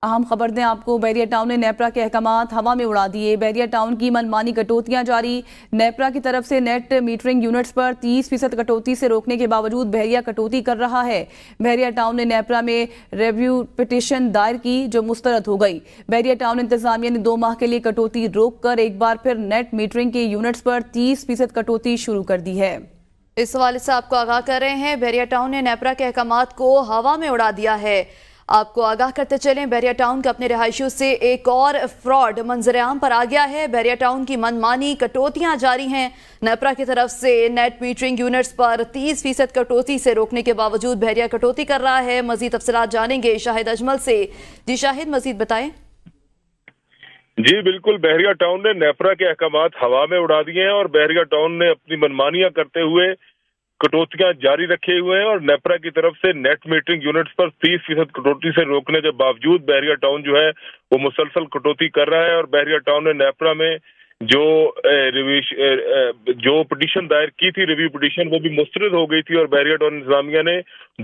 اہم خبر دیں آپ کو، بحریہ ٹاؤن نے نیپرا کے احکامات ہوا میں اڑا دیے۔ بحریہ ٹاؤن کی منمانی کٹوتیاں جاری۔ نیپرا کی طرف سے نیٹ میٹرنگ یونٹس پر 30% کٹوتی سے روکنے کے باوجود بحریہ کٹوتی کر رہا ہے۔ بحریہ ٹاؤن نے نیپرا میں ریویو پٹیشن دائر کی جو مسترد ہو گئی۔ بحریہ ٹاؤن انتظامیہ نے 2 ماہ کے لیے کٹوتی روک کر ایک بار پھر نیٹ میٹرنگ کے یونٹس پر 30% کٹوتی شروع کر دی ہے۔ اس حوالے سے آپ کو آگاہ کر رہے ہیں، بحریہ ٹاؤن نے نیپرا کے احکامات کو ہوا میں اڑا دیا ہے۔ آپ کو آگاہ کرتے چلیں، بحریہ ٹاؤن کا اپنے رہائشیوں سے ایک اور فراڈ منظر عام پر آ گیا ہے۔ بحریہ ٹاؤن کی منمانی کٹوتیاں جاری ہیں۔ نیپرا کی طرف سے نیٹ میٹرنگ یونٹس پر 30% کٹوتی سے روکنے کے باوجود بحریہ کٹوتی کر رہا ہے۔ مزید تفصیلات جانیں گے شاہد اجمل سے۔ جی شاہد، مزید بتائیں۔ جی بالکل، بحریہ ٹاؤن نے نیپرا کے احکامات ہوا میں اڑا دیے ہیں اور بحریہ ٹاؤن نے اپنی منمانیاں کرتے ہوئے کٹوتیاں جاری رکھے ہوئے ہیں اور نیپرا کی طرف سے نیٹ میٹرنگ یونٹس پر 30% کٹوتی سے روکنے کے باوجود بحریہ ٹاؤن جو ہے وہ مسلسل کٹوتی کر رہا ہے اور بحریہ ٹاؤن نے نیپرا میں جو پٹیشن دائر کی تھی، ریویو پٹیشن، وہ بھی مسترد ہو گئی تھی اور بحریہ ٹاؤن انتظامیہ نے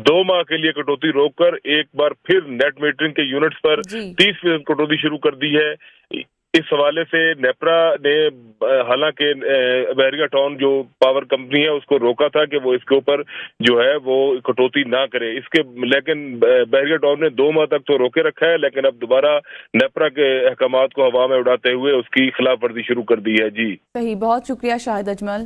2 ماہ کے لیے کٹوتی روک کر ایک بار پھر نیٹ میٹرنگ کے یونٹس پر 30% کٹوتی شروع کر دی ہے۔ اس حوالے سے نیپرا نے حالانکہ بحریہ ٹاؤن جو پاور کمپنی ہے اس کو روکا تھا کہ وہ اس کے اوپر جو ہے وہ کٹوتی نہ کرے، لیکن بحریہ ٹاؤن نے 2 ماہ تک تو روکے رکھا ہے، لیکن اب دوبارہ نیپرا کے احکامات کو ہوا میں اڑاتے ہوئے اس کی خلاف ورزی شروع کر دی ہے۔ جی صحیح، بہت شکریہ شاہد اجمل۔